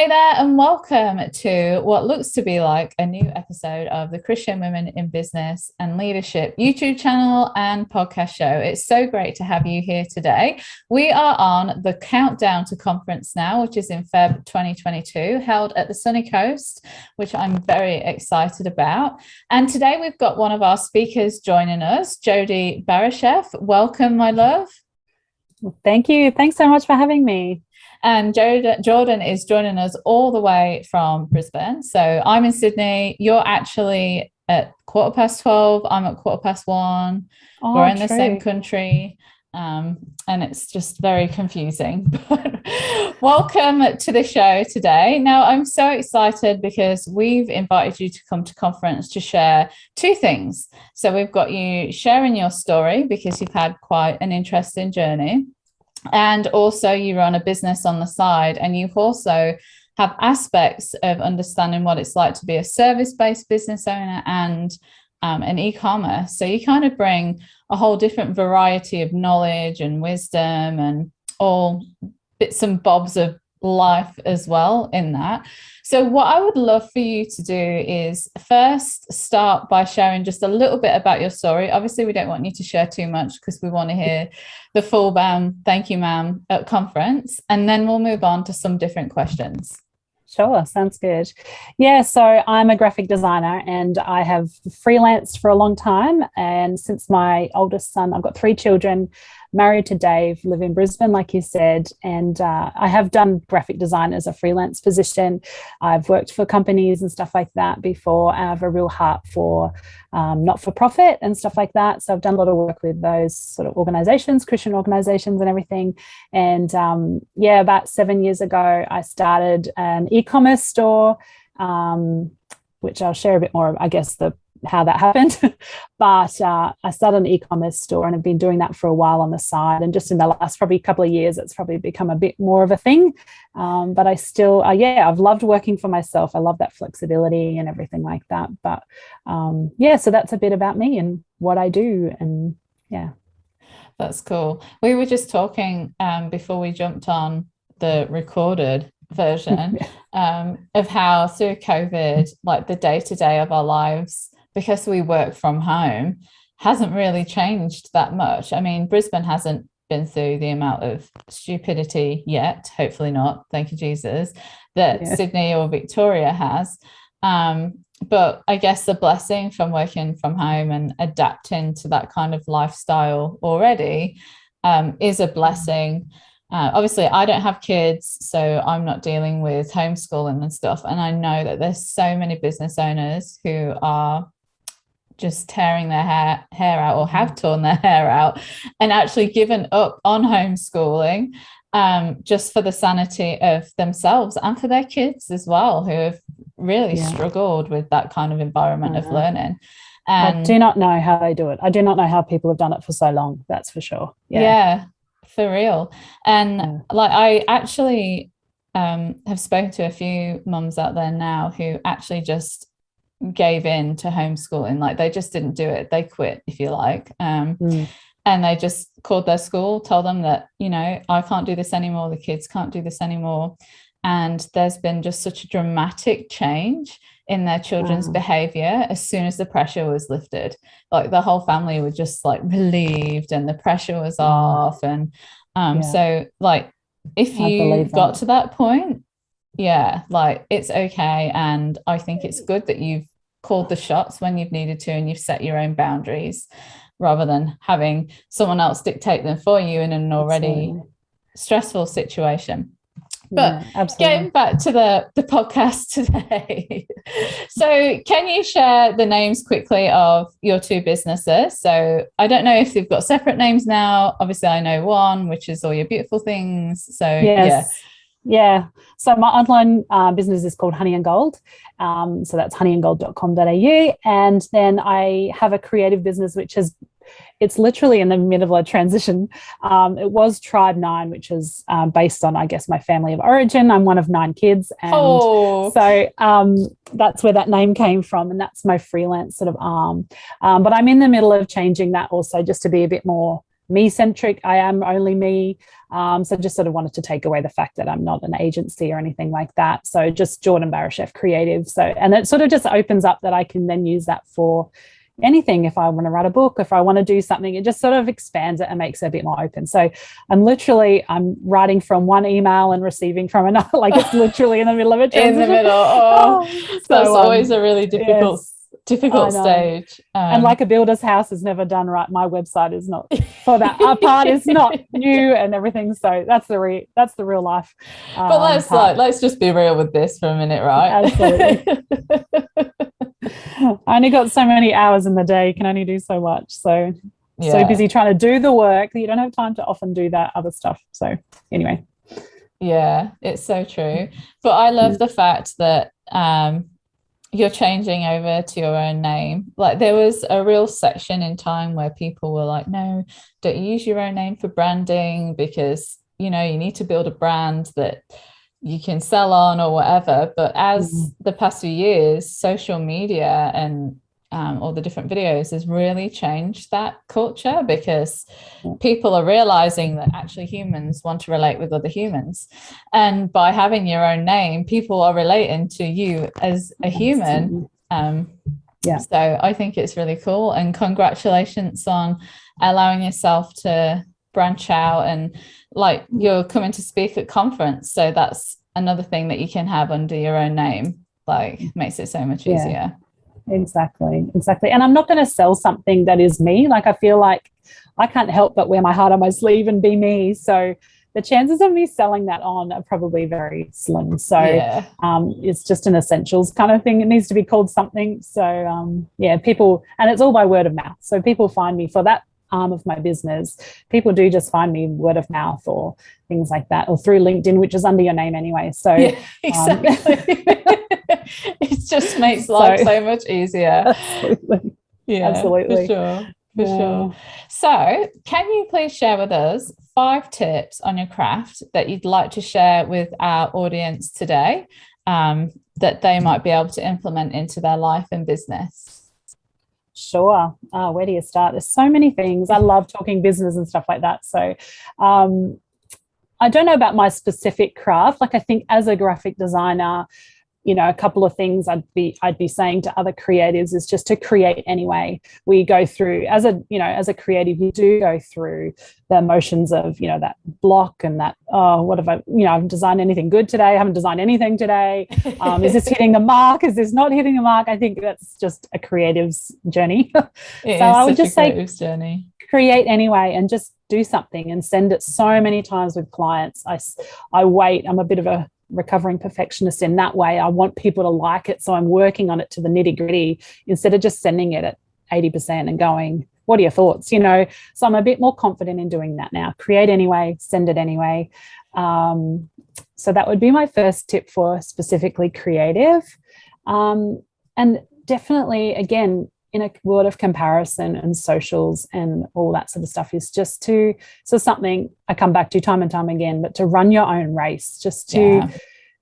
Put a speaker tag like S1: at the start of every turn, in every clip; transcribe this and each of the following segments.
S1: Hey there, and welcome to what looks to be like a new episode of the Christian Women in Business and Leadership YouTube channel and podcast show. It's so great to have you here today. We are on the countdown to conference now, which is in Feb 2022, held at the Sunny Coast, which I'm very excited about. And today we've got one of our speakers joining us, Jody Barashef. Welcome, my love.
S2: Thank you. Thanks so much for having me.
S1: And Jordan is joining us all the way from Brisbane. So I'm in Sydney. You're actually at 12:15. I'm at 1:15. We're in the same country. And it's just very confusing. But welcome to the show today. Now, I'm so excited because we've invited you to come to conference to share two things. So we've got you sharing your story because you've had quite an interesting journey. And also you run a business on the side, and you also have aspects of understanding what it's like to be a service-based business owner and an e-commerce. So you kind of bring a whole different variety of knowledge and wisdom and all bits and bobs of life as well in that. So what I would love for you to do is first start by sharing just a little bit about your story. Obviously, we don't want you to share too much because we want to hear the full bam, thank you, ma'am, at conference. And then we'll move on to some different questions.
S2: Sure, sounds good. Yeah, so I'm a graphic designer and I have freelanced for a long time. And since my oldest son, I've got 3 children, married to Dave, live in Brisbane, like you said, and I have done graphic design as a freelance position. I've worked for companies and stuff like that before. I have a real heart for not-for-profit and stuff like that. So I've done a lot of work with those sort of organizations, Christian organizations and everything. And about 7 years ago, I started an e-commerce store, which I'll share a bit more, I guess, how that happened. But I started an e-commerce store and I've been doing that for a while on the side. And just in the last probably couple of years, it's probably become a bit more of a thing. But I still, I've loved working for myself. I love that flexibility and everything like that. But so that's a bit about me and what I do. And yeah.
S1: That's cool. We were just talking before we jumped on the recorded version of how through COVID, like the day-to-day of our lives, because we work from home, hasn't really changed that much. I mean, Brisbane hasn't been through the amount of stupidity yet, hopefully not, thank you, Jesus, that Sydney or Victoria has. But I guess the blessing from working from home and adapting to that kind of lifestyle already is a blessing. Obviously, I don't have kids, so I'm not dealing with homeschooling and stuff. And I know that there's so many business owners who are just tearing their hair out or have torn their hair out and actually given up on homeschooling just for the sanity of themselves and for their kids as well, who have really struggled with that kind of environment of learning. And
S2: I do not know how they do it. I do not know how people have done it for so long. That's for sure.
S1: Yeah, for real. And like I actually have spoken to a few mums out there now who actually just gave in to homeschooling. Like they just didn't do it. They quit, if you like. And they just called their school, told them that, I can't do this anymore. The kids can't do this anymore. And there's been just such a dramatic change in their children's behavior as soon as the pressure was lifted. Like the whole family were just like relieved and the pressure was off. And so like if you got to that point, like it's okay. And I think it's good that you've called the shots when you've needed to and you've set your own boundaries rather than having someone else dictate them for you in an already stressful situation. But getting back to the podcast today. So can you share the names quickly of your 2 businesses? So I don't know if they've got separate names now. Obviously, I know one, which is All Your Beautiful Things. So
S2: Yeah. So my online business is called Honey and Gold. So that's honeyandgold.com.au. And then I have a creative business, it's literally in the middle of a transition. It was Tribe 9, which is based on, I guess, my family of origin. I'm one of 9 kids. And so that's where that name came from. And that's my freelance sort of arm. But I'm in the middle of changing that also just to be a bit more me-centric. I am only me. So just sort of wanted to take away the fact that I'm not an agency or anything like that. So just Jordan Barashef Creative. So, and it sort of just opens up that I can then use that for anything. If I want to write a book, if I want to do something, it just sort of expands it and makes it a bit more open. So I'm writing from one email and receiving from another, like it's literally in the middle of a transition.
S1: In the middle. That's always a really difficult stage.
S2: And like a builder's house is never done right. My website is not for that. Our part is not new and everything. So that's the real life.
S1: But let's just be real with this for a minute, right?
S2: Absolutely. I only got so many hours in the day. You can only do so much. So busy trying to do the work that you don't have time to often do that other stuff. So anyway.
S1: Yeah, it's so true. But I love the fact that you're changing over to your own name. Like there was a real section in time where people were like, no, don't use your own name for branding because, you need to build a brand that you can sell on or whatever. But as the past few years, social media and all the different videos has really changed that culture, because people are realizing that actually humans want to relate with other humans. And by having your own name, people are relating to you as a human. So I think it's really cool. And congratulations on allowing yourself to branch out, and like you're coming to speak at conference. So that's another thing that you can have under your own name, like makes it so much easier.
S2: Exactly. And I'm not going to sell something that is me. Like I feel like I can't help but wear my heart on my sleeve and be me. So the chances of me selling that on are probably very slim. So it's just an essentials kind of thing. It needs to be called something. So people, and it's all by word of mouth. So people find me for that arm of my business. People do just find me word of mouth or things like that, or through LinkedIn, which is under your name anyway. So
S1: exactly. It just makes life so much easier.
S2: Absolutely. Absolutely.
S1: For sure. So can you please share with us 5 tips on your craft that you'd like to share with our audience today, that they might be able to implement into their life and business?
S2: Sure. Where do you start? There's so many things. I love talking business and stuff like that. So I don't know about my specific craft. Like I think as a graphic designer, a couple of things I'd be saying to other creatives is just to create anyway. We go through as a creative, you do go through the emotions of, that block and that, what have I haven't designed anything good today. I haven't designed anything today. Is this hitting the mark? Is this not hitting the mark? I think that's just a creative's journey. I would just say journey. Create anyway and just do something and send it. So many times with clients, I wait. I'm a bit of a recovering perfectionist in that way. I want people to like it, so I'm working on it to the nitty-gritty instead of just sending it at 80% and going, what are your thoughts? So I'm a bit more confident in doing that now. Create anyway, send it anyway. So that would be my first tip for specifically creative. And definitely, again, in a world of comparison and socials and all that sort of stuff, is just something I come back to time and time again, but to run your own race, just to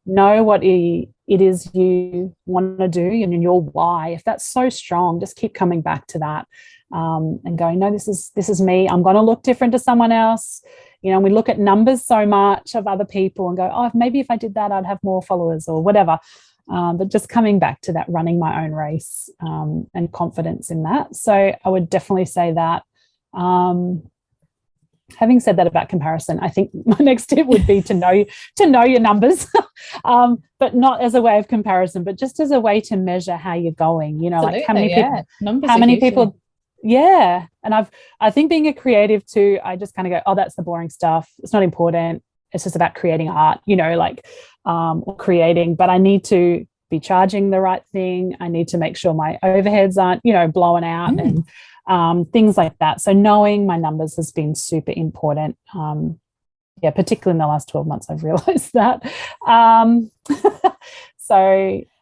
S2: know what it is you want to do and your why. If that's so strong, just keep coming back to that and going, no, this is me. I'm going to look different to someone else. We look at numbers so much of other people and go, maybe if I did that, I'd have more followers or whatever. But just coming back to that, running my own race and confidence in that. So I would definitely say that. Having said that about comparison, I think my next tip would be to know your numbers, but not as a way of comparison, but just as a way to measure how you're going. Like how many people. Yeah. And I think being a creative too, I just kind of go, that's the boring stuff. It's not important. It's just about creating art, or creating, but I need to be charging the right thing. I need to make sure my overheads aren't, blowing out and things like that. So knowing my numbers has been super important. Particularly in the last 12 months, I've realized that.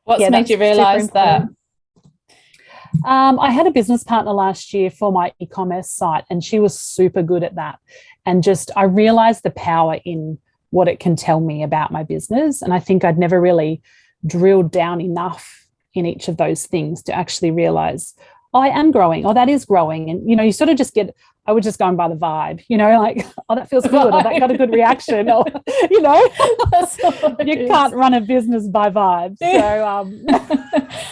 S2: What's
S1: made you realize that?
S2: I had a business partner last year for my e-commerce site, and she was super good at that. And I realized the power in what it can tell me about my business. And I think I'd never really drilled down enough in each of those things to actually realize, I am growing, or that is growing. And, you sort of just get I was just going by the vibe, like, oh, that feels good, or that got a good reaction, or, like, oh, that feels good, or that got a good reaction, or, you can't run a business by vibes. So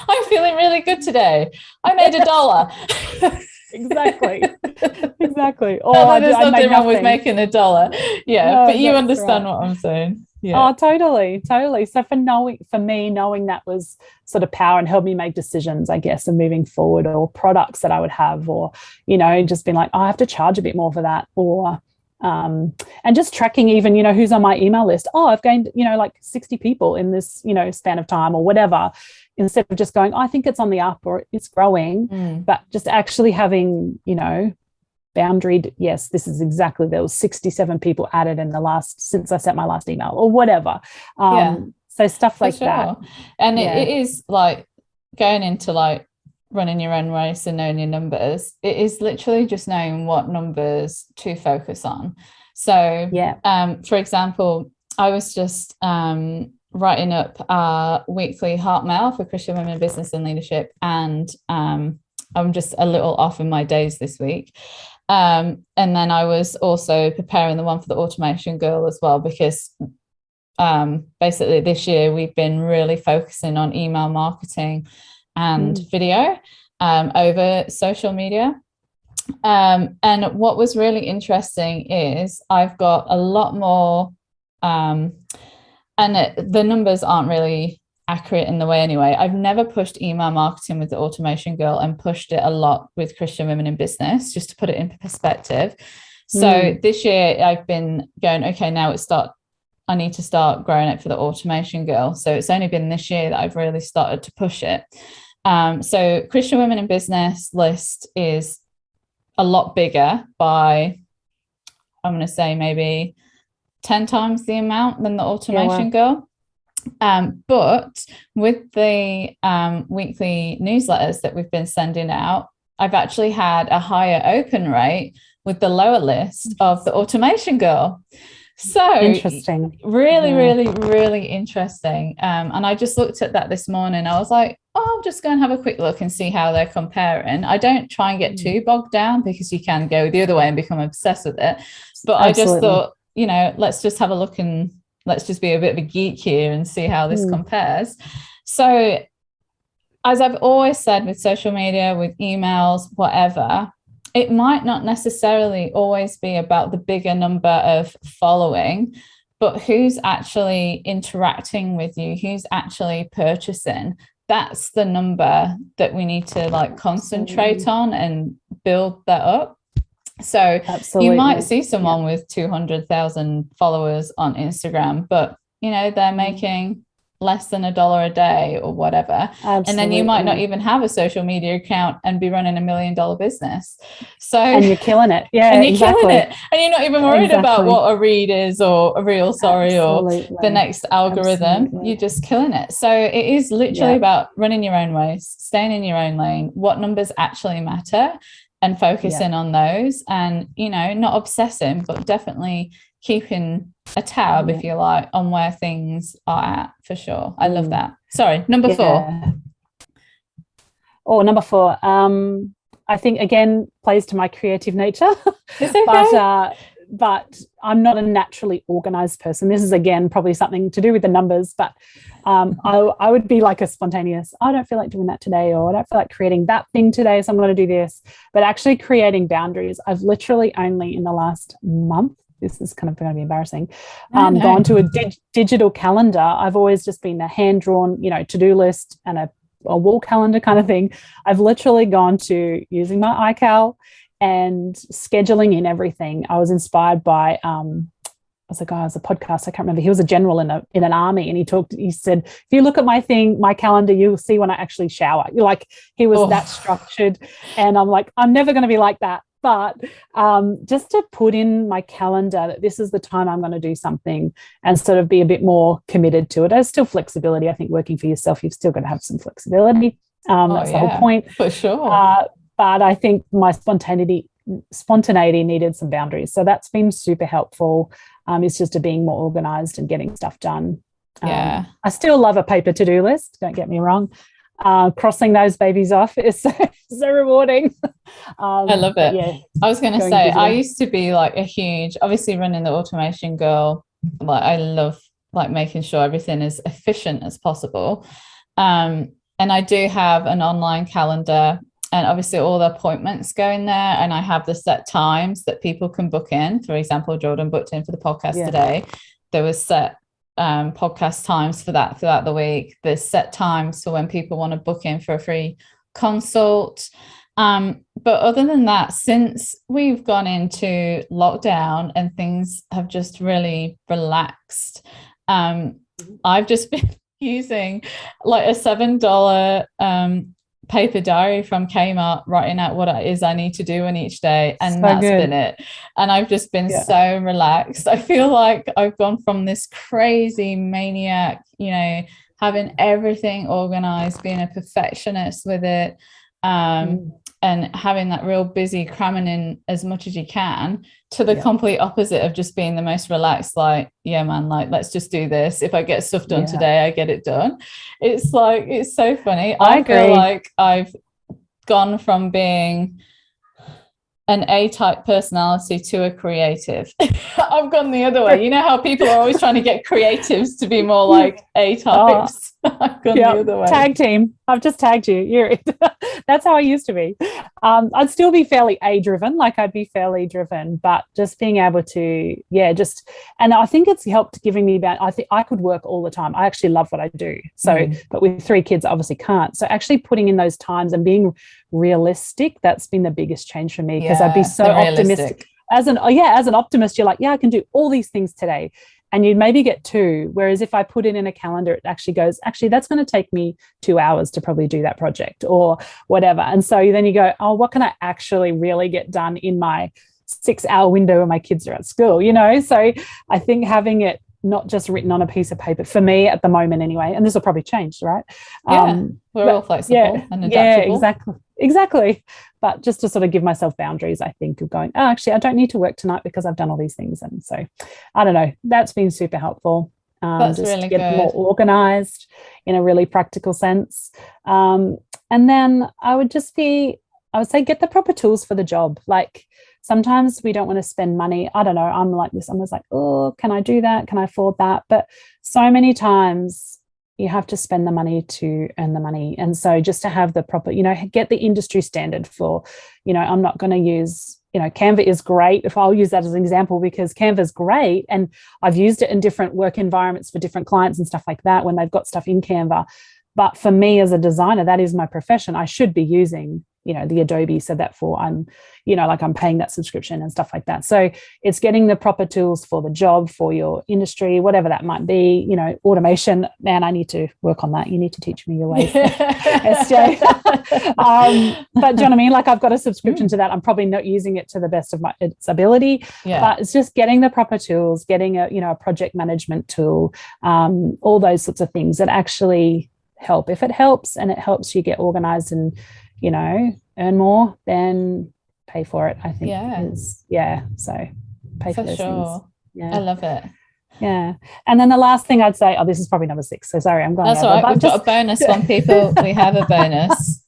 S1: I'm feeling really good today. I made $1.
S2: Exactly.
S1: Or there's nothing wrong with making $1. Yeah, no, but you understand what I'm saying. Yeah.
S2: Oh, totally. So for me, knowing that was sort of power and helped me make decisions, I guess, and moving forward, or products that I would have, or, just being like, oh, I have to charge a bit more for that, or and just tracking even, who's on my email list. Oh, I've gained, like 60 people in this, span of time, or whatever, instead of just going, oh, I think it's on the up, or it's growing, but just actually having, boundaried, yes, this is exactly, there was 67 people added since I sent my last email, or whatever. So stuff like that.
S1: And it is like going into like running your own race and knowing your numbers. It is literally just knowing what numbers to focus on. So for example, I was just writing up our weekly heart mail for Christian Women in Business and Leadership, and I'm just a little off in my days this week. And then I was also preparing the one for the Automation Girl as well, because basically this year we've been really focusing on email marketing and video over social media. And what was really interesting is I've got a lot more, and the numbers aren't really accurate in the way anyway. I've never pushed email marketing with the Automation Girl and pushed it a lot with Christian Women in Business, just to put it in perspective. So this year I've been going, okay, now I need to start growing it for the Automation Girl. So it's only been this year that I've really started to push it. So Christian Women in Business list is a lot bigger by, I'm going to say maybe 10 times the amount than the Automation Girl. But with the weekly newsletters that we've been sending out, I've actually had a higher open rate with the lower list of the Automation Girl. So
S2: interesting.
S1: Really, really, really interesting. And I just looked at that this morning. I was like, oh, I'll just go and have a quick look and see how they're comparing. I don't try and get too bogged down, because you can go the other way and become obsessed with it. But I just thought, let's just have a look, and let's just be a bit of a geek here and see how this compares. So as I've always said, with social media, with emails, whatever, it might not necessarily always be about the bigger number of following, but who's actually interacting with you, who's actually purchasing. That's the number that we need to like concentrate on and build that up. So you might see someone with 200,000 followers on Instagram, but they're making less than $1 a day or whatever. And then you might not even have a social media account and be running $1 million business. So
S2: and you're killing it.
S1: Killing it. And you're not even worried about what a read is, or a reel, or the next algorithm. You're just killing it. So it is literally about running your own race, staying in your own lane, what numbers actually matter, and focusing on those, and not obsessing, but definitely keeping a tab, if you like, on where things are at, for sure. I love that. Sorry, number 4.
S2: Oh, number 4. I think again plays to my creative nature.
S1: It's okay.
S2: But I'm not a naturally organized person. This is again probably something to do with the numbers, but I would be like a spontaneous, I don't feel like doing that today, or I don't feel like creating that thing today, so I'm going to do this. But actually creating boundaries, I've literally only in the last month, this is kind of going to be embarrassing, gone to a digital calendar. I've always just been a hand-drawn, to-do list and a wall calendar kind of thing. I've literally gone to using my iCal and scheduling in everything. I was inspired by was a guy, was a podcast, I can't remember. He was a general in an army, and he said, if you look at my calendar, you'll see when I actually shower. He was that structured. And I'm like, I'm never going to be like that. But just to put in my calendar that this is the time I'm going to do something, and sort of be a bit more committed to it. There's still flexibility. I think working for yourself, you've still got to have some flexibility. That's the whole point.
S1: For sure.
S2: But I think my spontaneity needed some boundaries. So that's been super helpful. It's just being more organized and getting stuff done. I still love a paper to-do list, don't get me wrong. crossing those babies off is so rewarding.
S1: I love it.
S2: Yeah,
S1: I was going to say, I used to be like a huge, obviously running the automation girl, like I love like making sure everything is efficient as possible. And I do have an online calendar, and obviously all the appointments go in there, and I have the set times that people can book in. For example, Jordan booked in for the podcast today. There was set podcast times for that throughout the week. There's set times for when people want to book in for a free consult. But other than that, since we've gone into lockdown and things have just really relaxed, I've just been using like a $7 paper diary from Kmart, writing out what it is I need to do in each day, and that's been it. And I've just been so relaxed. I feel like I've gone from this crazy maniac, you know, having everything organized, being a perfectionist with it, and having that real busy, cramming in as much as you can, to the complete opposite of just being the most relaxed, like, yeah, man, like, let's just do this. If I get stuff done today, I get it done. It's like, it's so funny. I feel like I've gone from being an A-type personality to a creative. I've gone the other way. You know how people are always trying to get creatives to be more like A-types? I've gone the other way.
S2: Tag team. I've just tagged you. That's how I used to be. I'd still be fairly A-driven, like I'd be fairly driven, but just being able to, and I think it's helped giving me about, I think I could work all the time. I actually love what I do. So, but with 3 kids, I obviously can't. So actually putting in those times and being realistic, that's been the biggest change for me, because I'd be so optimistic. As an optimist, you're like, I can do all these things today. And you'd maybe get 2. Whereas if I put it in a calendar, it actually goes, that's going to take me 2 hours to probably do that project or whatever. And so then you go, oh, what can I actually really get done in my 6-hour window when my kids are at school, you know? So I think having it not just written on a piece of paper, for me at the moment anyway, and this will probably change, right?
S1: We're all flexible and adaptable.
S2: Yeah, exactly. But just to sort of give myself boundaries, I think, of going, actually, I don't need to work tonight because I've done all these things. And so, I don't know, that's been super helpful.
S1: That's
S2: just
S1: really
S2: to get
S1: good.
S2: more organized in a really practical sense. And then I would say get the proper tools for the job. Like, sometimes we don't want to spend money. I don't know. I'm like this. I'm just like, oh, can I do that? Can I afford that? But so many times you have to spend the money to earn the money. And so just to have the proper, get the industry standard for, I'm not going to use, Canva is great. If I'll use that as an example, because Canva is great. And I've used it in different work environments for different clients and stuff like that when they've got stuff in Canva. But for me as a designer, that is my profession. I should be using the Adobe, so that I'm paying that subscription and stuff like that. So it's getting the proper tools for the job, for your industry, whatever that might be, automation. Man, I need to work on that. You need to teach me your ways, SJ. But do you know what I mean? Like, I've got a subscription to that. I'm probably not using it to the best of its ability, but it's just getting the proper tools, getting a project management tool, all those sorts of things that actually help. If it helps and it helps you get organized and earn more, then pay for it, I think. So pay for those things.
S1: I love it.
S2: And then the last thing I'd say, this is probably number 6, so sorry, I'm going
S1: that's
S2: over,
S1: all right. We've got a bonus one, people. We have a bonus.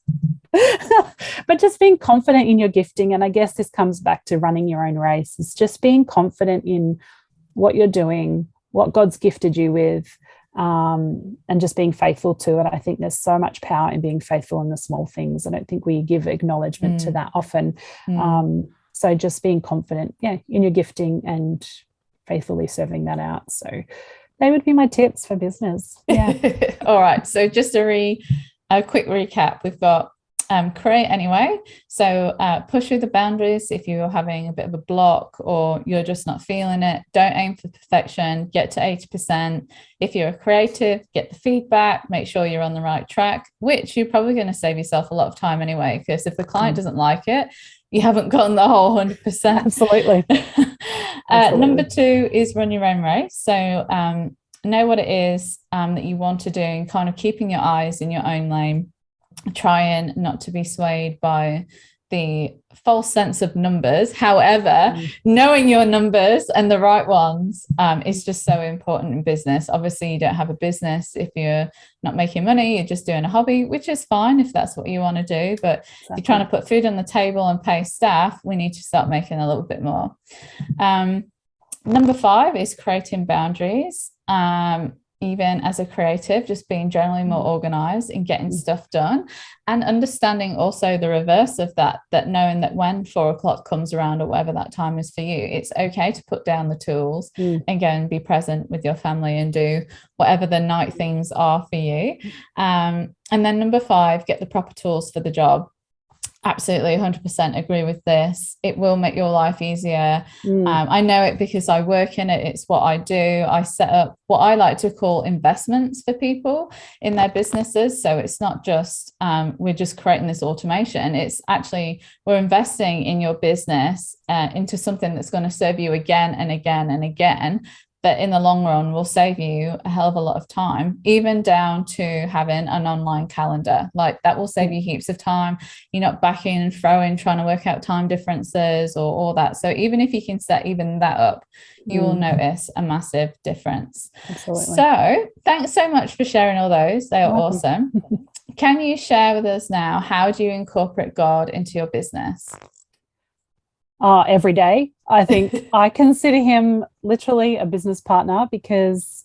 S2: But just being confident in your gifting, and I guess this comes back to running your own race. It's just being confident in what you're doing, what God's gifted you with, and just being faithful to it. I think there's so much power in being faithful in the small things. I don't think we give acknowledgement to that often. So just being confident, in your gifting and faithfully serving that out. So they would be my tips for business.
S1: All right. So just a quick recap. We've got create anyway. So push through the boundaries if you're having a bit of a block or you're just not feeling it. Don't aim for perfection. Get to 80%. If you're a creative, get the feedback. Make sure you're on the right track, which you're probably going to save yourself a lot of time anyway, because if the client doesn't like it, you haven't gotten the whole 100%.
S2: Absolutely.
S1: Number 2 is run your own race. So know what it is that you want to do, and kind of keeping your eyes in your own lane, trying not to be swayed by the false sense of numbers. However, knowing your numbers and the right ones is just so important in business. Obviously, you don't have a business if you're not making money, you're just doing a hobby, which is fine if that's what you want to do. But if you're trying to put food on the table and pay staff, we need to start making a little bit more. Number 5 is creating boundaries. Even as a creative, just being generally more organized and getting stuff done, and understanding also the reverse of that, that knowing that when 4 o'clock comes around or whatever that time is for you, it's okay to put down the tools and go and be present with your family and do whatever the night things are for you. And then number 5, get the proper tools for the job. Absolutely 100% agree with this. It will make your life easier. I know it because I work in it. It's what I do. I set up what I like to call investments for people in their businesses. So it's not just we're just creating this automation. It's actually we're investing in your business into something that's going to serve you again and again and again, that in the long run will save you a hell of a lot of time, even down to having an online calendar. Like that will save you heaps of time. You're not backing and throwing, trying to work out time differences or all that. So even if you can set even that up, you will notice a massive difference.
S2: Absolutely.
S1: So thanks so much for sharing all those. They are awesome. Can you share with us now, how do you incorporate God into your business?
S2: Every day. I think I consider him literally a business partner because,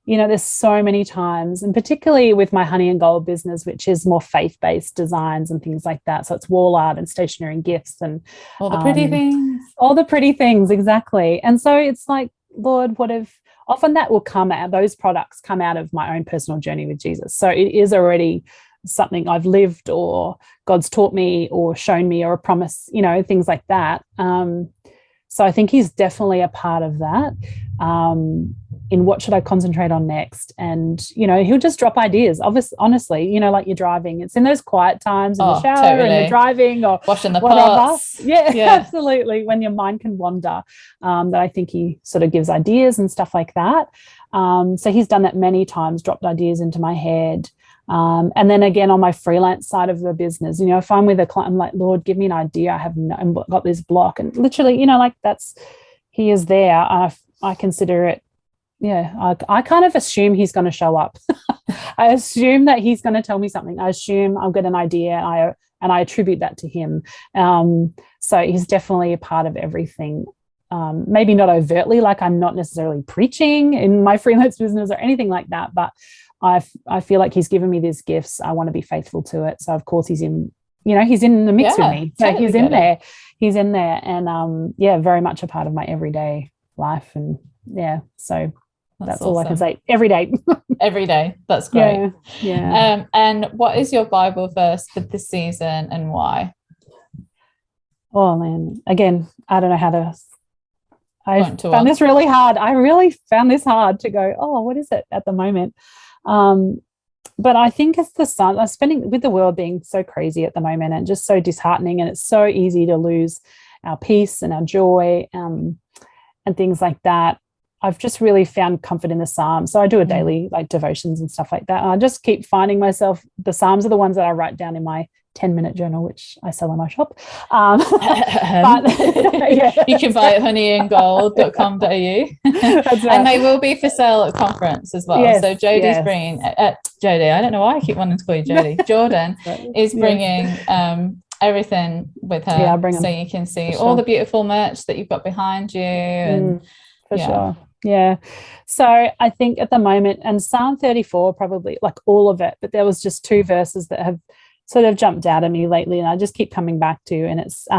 S2: there's so many times, and particularly with my Honey and Gold business, which is more faith-based designs and things like that. So it's wall art and stationery and gifts and
S1: all the pretty things.
S2: All the pretty things, exactly. And so it's like, Lord, what if often that will come out, those products come out of my own personal journey with Jesus. So it is already something I've lived or God's taught me or shown me or a promise, things like that. So I think he's definitely a part of that in what should I concentrate on next. And, he'll just drop ideas. Honestly, like you're driving. It's in those quiet times in the shower and you're driving or
S1: washing the
S2: whatever.
S1: pots.
S2: Yeah, absolutely. When your mind can wander, that I think he sort of gives ideas and stuff like that. So he's done that many times, dropped ideas into my head. And then again, on my freelance side of the business, if I'm with a client, I'm like, Lord, give me an idea. I've got this block, and literally, he is there. I consider it. Yeah. I kind of assume he's going to show up. I assume that he's going to tell me something. I assume I'll get an idea and I attribute that to him. So he's definitely a part of everything. Maybe not overtly, like I'm not necessarily preaching in my freelance business or anything like that, but I feel like he's given me these gifts. I want to be faithful to it. So of course he's in the mix with me. So totally he's in there and very much a part of my everyday life. And so that's all awesome. I can say. Every day.
S1: Every day. That's great.
S2: Yeah.
S1: And what is your Bible verse for this season and why?
S2: Oh man. Again, I don't know how to I found this really hard. I really found this hard to go, what is it at the moment? But I think it's the sun. I'm spending with the world being so crazy at the moment and just so disheartening, and it's so easy to lose our peace and our joy and things like that. I've just really found comfort in the Psalms. So I do a daily devotions and stuff like that. And I just keep finding myself, the Psalms are the ones that I write down in my 10-minute journal, which I sell in my shop. But,
S1: you can buy it at honeyandgold.com.au. Right. And they will be for sale at conference as well. Yes, so Jodie's bringing, Jodie, I don't know why I keep wanting to call you Jodie. Jordan is bringing everything with her. So you can see all the beautiful merch that you've got behind you. And
S2: for sure. Yeah. So I think at the moment, and Psalm 34, probably like all of it, but there was just 2 verses that have sort of jumped out at me lately and I just keep coming back to, and it's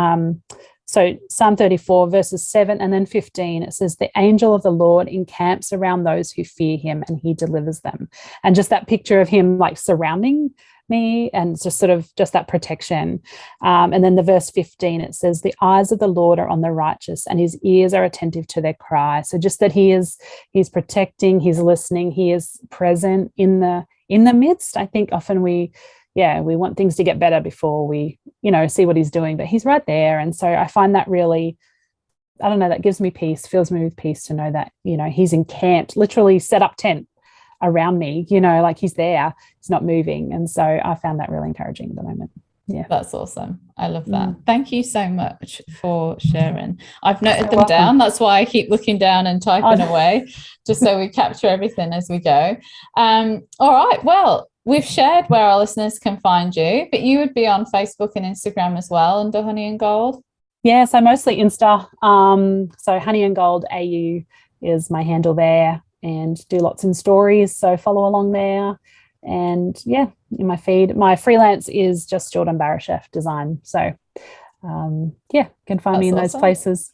S2: so Psalm 34 verses 7 and then 15, it says, the angel of the Lord encamps around those who fear him and he delivers them. And just that picture of him like surrounding me and just sort of just that protection. And then the verse 15, it says, the eyes of the Lord are on the righteous and his ears are attentive to their cry. So just that he's protecting, he's listening, he is present in the midst. I think often we want things to get better before we, see what he's doing, but he's right there. And so I find that really, I don't know, that gives me peace, fills me with peace to know that, he's encamped, literally set up tent around me, like he's there, he's not moving. And so I found that really encouraging at the moment. Yeah.
S1: That's awesome. I love that. Thank you so much for sharing. I've noted
S2: You're
S1: them
S2: welcome.
S1: down. That's why I keep looking down and typing away, just so we capture everything as we go. All right. Well, we've shared where our listeners can find you, but you would be on Facebook and Instagram as well under Honey and Gold.
S2: Yeah, so mostly Insta. So Honey and Gold AU is my handle there, and do lots in stories. So follow along there. And yeah, in my feed, my freelance is just Jordan Barashef Design. So yeah, you can find me in those places.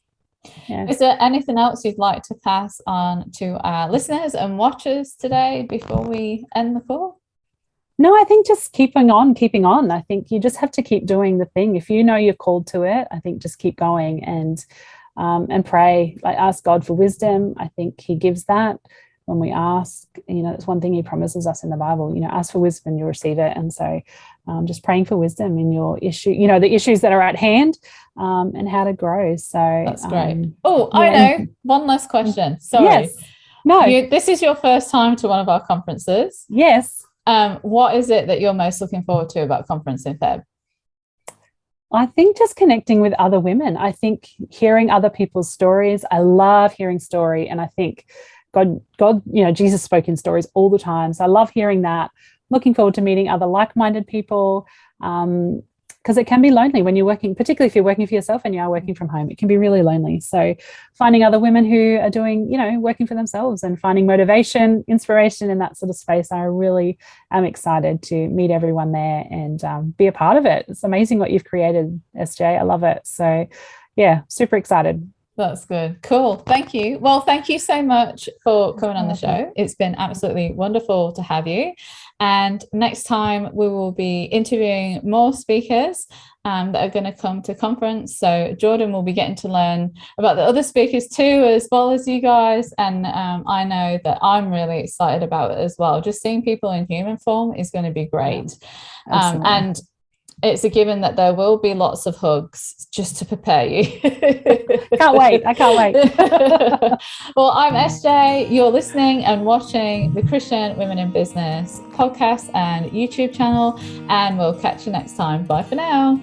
S2: Yeah.
S1: Is there anything else you'd like to pass on to our listeners and watchers today before we end the call?
S2: No, I think just keeping on. I think you just have to keep doing the thing. If you know you're called to it, I think just keep going and pray. Like, ask God for wisdom. I think He gives that when we ask. You know, it's one thing He promises us in the Bible. You know, ask for wisdom and you'll receive it. And so, just praying for wisdom in your issue. You know, the issues that are at hand, and how to grow. So
S1: that's great. I know. One last question. Sorry.
S2: Yes. No.
S1: This is your first time to one of our conferences.
S2: Yes.
S1: What is it that you're most looking forward to about conference in Feb?
S2: I think just connecting with other women. I think hearing other people's stories. I love hearing story, and I think God, you know, Jesus spoke in stories all the time. So I love hearing that. Looking forward to meeting other like-minded people, because it can be lonely when you're working, particularly if you're working for yourself and you are working from home. It can be really lonely. So finding other women who are doing, you know, working for themselves and finding motivation, inspiration in that sort of space. I really am excited to meet everyone there and be a part of it. It's amazing what you've created, SJ. I love it. So yeah, super excited.
S1: That's good. Cool. Thank you. Well, thank you so much for coming on the show. It's been absolutely wonderful to have you. And next time we will be interviewing more speakers that are going to come to conference. So Jordan will be getting to learn about the other speakers too, as well as you guys. And I know that I'm really excited about it as well. Just seeing people in human form is going to be great. And it's a given that there will be lots of hugs just to prepare you.
S2: Can't wait. I can't wait.
S1: Well, I'm SJ. You're listening and watching the Christian Women in Business podcast and YouTube channel, and we'll catch you next time. Bye for now.